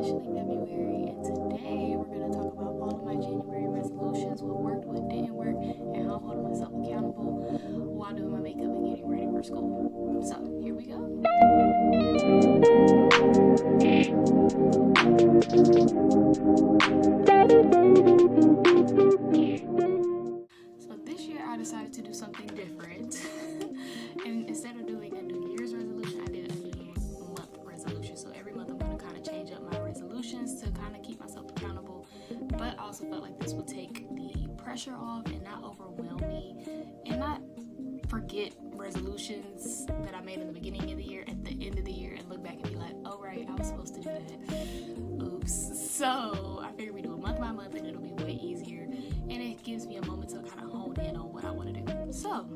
officially February, and today we're going to talk about all of my January resolutions, what worked, what didn't work, and how I'm holding myself accountable while doing my makeup and getting ready for school. So, here we go. So this year I decided to do something different. And instead of doing a New Year's resolution, I did a New Month resolution. So every month I'm going to kind of change up my resolutions to kind of keep myself accountable. But I also felt like this would take the pressure off and not overwhelm me and not forget resolutions that I made in the beginning of the year at the end of the year and look back and be like, oh right, I was supposed to do that. Oops. So I figured we do a month by month and it'll be way easier. And it gives me a moment to kind of hone in on what I want to do. So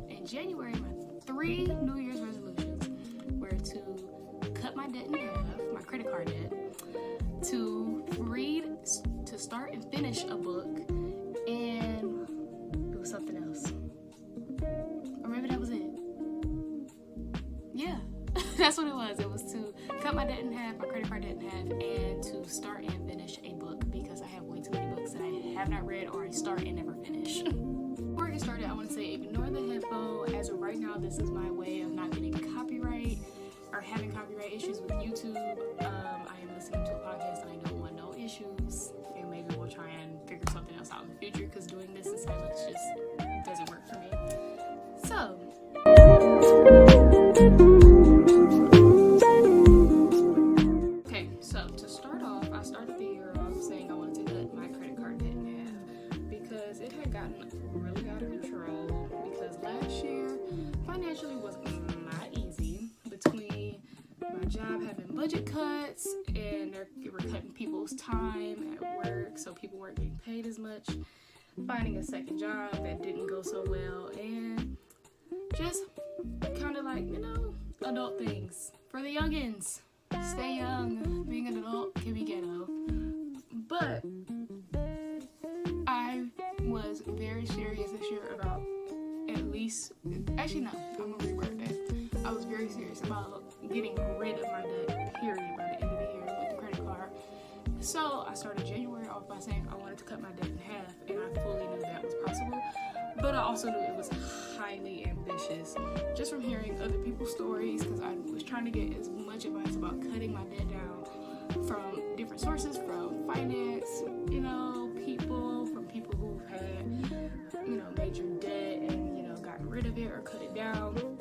in January, my 3 New Year's resolutions were to cut my debt in half, my credit card debt, to start and finish a book, and do something else. Or maybe that was it. Yeah, that's what it was. It was to cut my debt in half, my credit card debt in half, and to start and finish a book because I have way too many books that I have not read or I start and never finish. Before I get started, I want to say ignore the headphone. As of right now, this is my way of not getting copyright or having copyright issues with YouTube. I am listening to a podcast and I don't want no issues. And maybe we'll try and figure something else out in the future because doing this in silence just doesn't work for me. So, okay, so to start off, I started the year off saying I wanted to cut my credit card debt in half because it had gotten really out of control because last year financially was not easy between my job having budget cuts and they were cutting people's time at work so people weren't getting paid as much, finding a second job that didn't go so well, and just kind of like, adult things for the youngins. Stay young. Being an adult can be ghetto. But I was very serious this year about I'm gonna reword that. I was very serious about getting rid of my debt, period, by the end of the year with the credit card. So I started January off by saying I wanted to cut my debt in half, and I fully knew that was possible. But I also knew it was highly ambitious, just from hearing other people's stories, because I was trying to get as much advice about cutting my debt down from different sources, from finance, from people who've had, major debt and, gotten rid of it or cut it down.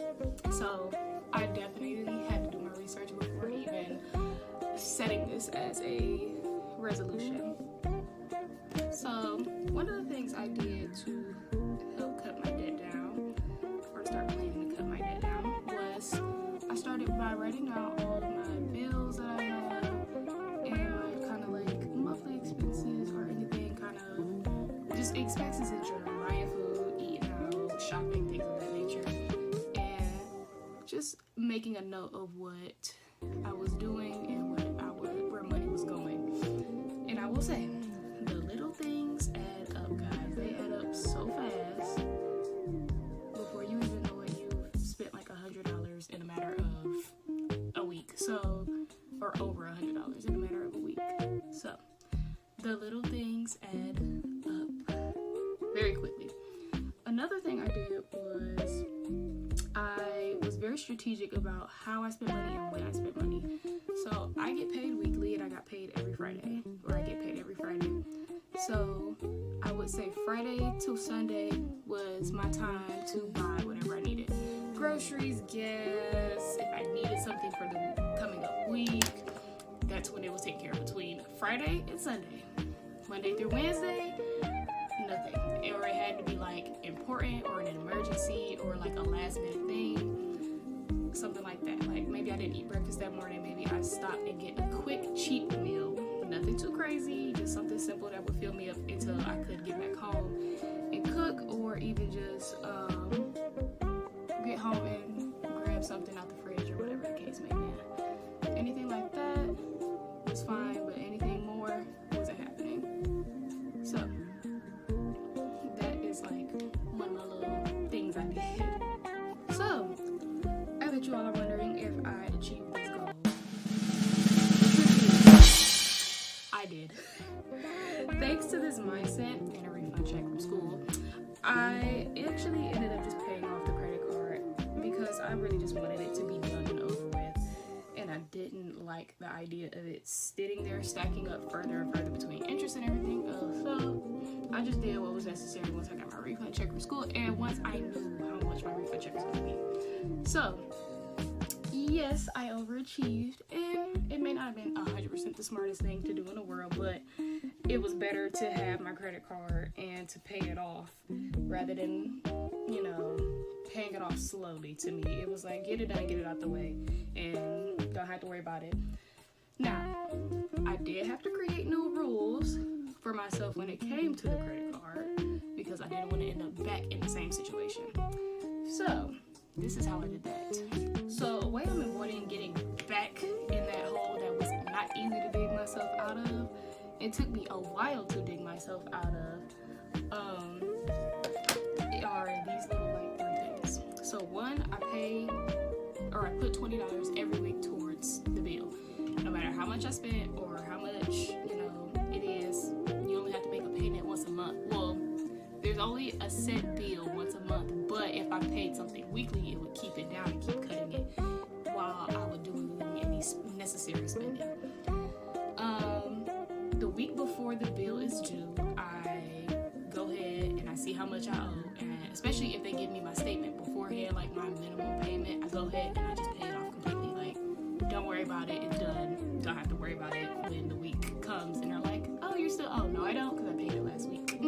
So I definitely had to do my research before even setting this as a resolution. So one of the things I did to help cut my debt down, or start planning to cut my debt down, was I started by writing down all of my bills that I have and my kind of like monthly expenses or anything, kind of just expenses in general, buying food, eating out, shopping, things of that nature, and just making a note of what I was doing and where money was going. And I will say, the little things add up, guys. They add up so fast. Before you even know it, you've spent like $100 in a matter of a week. So, or over $100 in a matter of a week. So, the little things add up very quickly. Another thing I did was I was very strategic about how I spent money and when I spent money. So I get paid weekly and I got paid every Friday, or I get paid every Friday. So I would say Friday to Sunday was my time to buy whatever I needed. Groceries, gas, if I needed something for the coming up week, that's when it was taken care of between Friday and Sunday. Monday through Wednesday, nothing. Or it had to be like important or an emergency or like a last minute thing, something like that. Like maybe I didn't eat breakfast that morning, maybe I stopped and get a quick cheap meal. Nothing too crazy, just something simple that would fill me up until I could get back home and cook, or even just get home and grab something out the fridge or whatever the case may be. Anything like that was fine, but anything more wasn't happening. So that is like one of my little things I did. So I bet you all are wondering if I achieved this goal. mindset and a refund check from school, I actually ended up just paying off the credit card because I really just wanted it to be done and over with. And I didn't like the idea of it sitting there stacking up further and further between interest and everything else. So I just did what was necessary once I got my refund check from school and once I knew how much my refund check was going to be. So yes, I overachieved, and it may not have been 100% the smartest thing to do in the world, but it was better to have my credit card and to pay it off rather than, paying it off slowly. To me, it was like, get it done, get it out the way, and don't have to worry about it. Now, I did have to create new rules for myself when it came to the credit card because I didn't want to end up back in the same situation. So, this is how I did that. So, a way I'm avoiding getting back in that hole that was not easy to dig myself out of, it took me a while to dig myself out of, are these little three things. So one, I put $20 every week towards the bill. No matter how much I spent or how much, it is, you only have to make a payment once a month. Well, there's only a set bill once a month, but if I paid something weekly, it would keep it down and keep cutting it while I would do any necessary spending. The week before the bill is due, I go ahead and I see how much I owe, and especially if they give me my statement beforehand, like my minimum payment, I go ahead and I just pay it off completely. Like, don't worry about it, it's done. Don't have to worry about it when the week comes and they're like, oh, you're still, oh, no, I don't, because I paid it last week.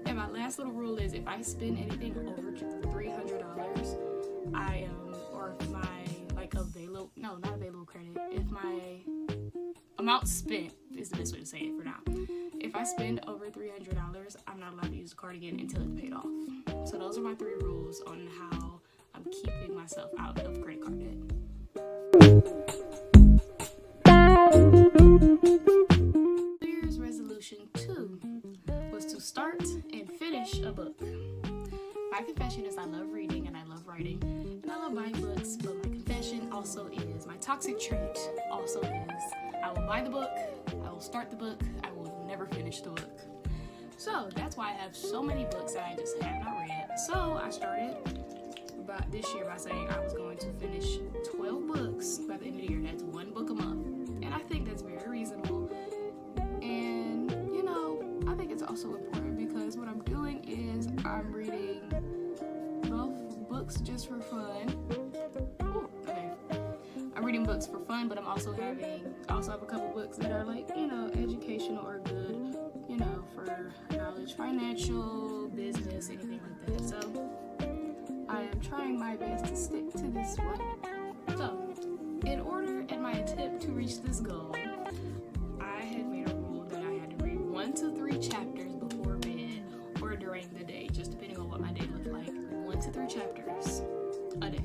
And my last little rule is if I spend anything over $300, I am, or if my, not available credit, if my amount spent is the best way to say it for now. If I spend over $300, I'm not allowed to use the card again until it's paid off. So those are my 3 rules on how I'm keeping myself out of credit card debt. New Year's resolution 2 was to start and finish a book. My confession is I love reading and I love writing and I love buying books, but my confession also is my toxic trait also is I will buy the book, I will start the book, I will never finish the book. So that's why I have so many books that I just have not read. So I started this year by saying I was going to finish 12 books by the end of the year. That's 1 book a month. And I think that's very reasonable. And, I think it's also important because what I'm doing is I'm reading both books just for fun. I'm reading books for fun, but I also have a couple books that are educational or good, for knowledge, financial, business, anything like that. So I am trying my best to stick to this one. So in order and my attempt to reach this goal, I had made a rule that I had to read 1 to 3 chapters before bed or during the day, just depending on what my day looked like. 1 to 3 chapters a day.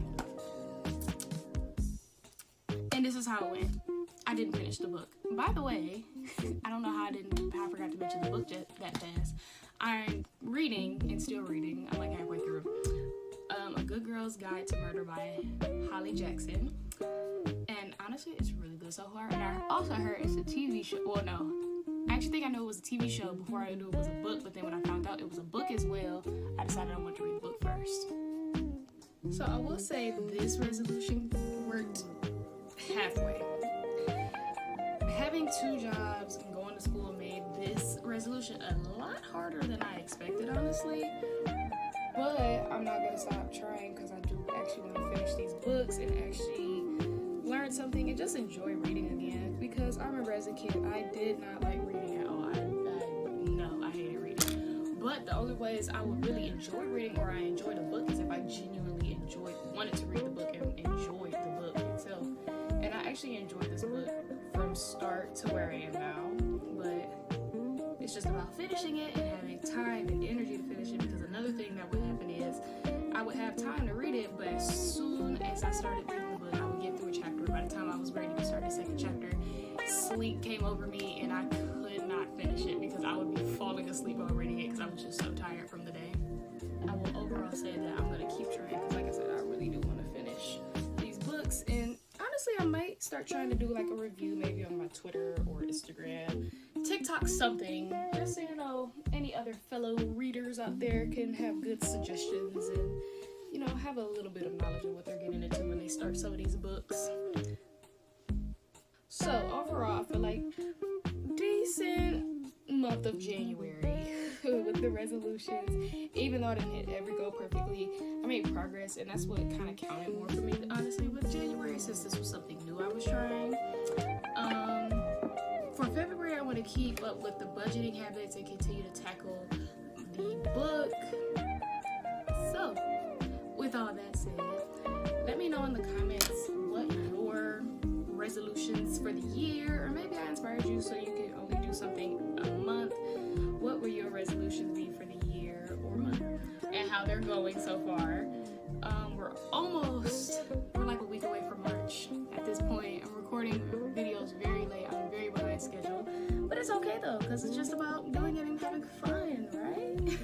And this is how it went. I didn't finish the book. By the way, I don't know how I forgot to mention the book that fast. I'm reading and still reading. I'm like halfway through. A Good Girl's Guide to Murder by Holly Jackson. And honestly, it's really good so far. And I also heard it's a TV show. Well, no. I actually think I knew it was a TV show before I knew it was a book. But then when I found out it was a book as well, I decided I wanted to read the book first. So I will say this resolution worked halfway. Having 2 jobs and going to school made this resolution a lot harder than I expected, honestly. But I'm not going to stop trying because I do actually want to finish these books and actually learn something and just enjoy reading again. Because I remember as a kid, I did not like reading at all. I hated reading. But the only ways I would really enjoy reading or I enjoyed a book is if I genuinely wanted to read the book and enjoyed the book itself. And I actually enjoyed this book from start to where I am now. But it's just about finishing it and having time and energy to finish it, because another thing that would happen is I would have time to read it, but as soon as I started reading the book, I would get through a chapter. By the time I was ready to start the second chapter, sleep came over me and I could not finish it because I would be falling asleep while reading it because I was just so tired from the day. I will overall say that I'm going to keep trying because, like I said, I really do want to finish these books. And honestly, I might start trying to do like a review maybe on my Twitter or Instagram TikTok something, just so you know, any other fellow readers out there can have good suggestions and, you know, have a little bit of knowledge of what they're getting into when they start some of these books. So overall, I feel like decent month of January with the resolutions. Even though I didn't hit every goal perfectly, I made progress, and that's what kind of counted more for me, honestly, with January, since this was something new I was trying. For February, I want to keep up with the budgeting habits and continue to tackle the book. So, with all that said, let me know in the comments what your resolutions for the year, or maybe I inspired you so you can only do something a month. What will your resolutions be for the year or month, and how they're going so far? We're like a week away from March at this point. I'm recording videos very late. I'm very behind schedule, but it's okay though, because it's just about doing it and having fun, right?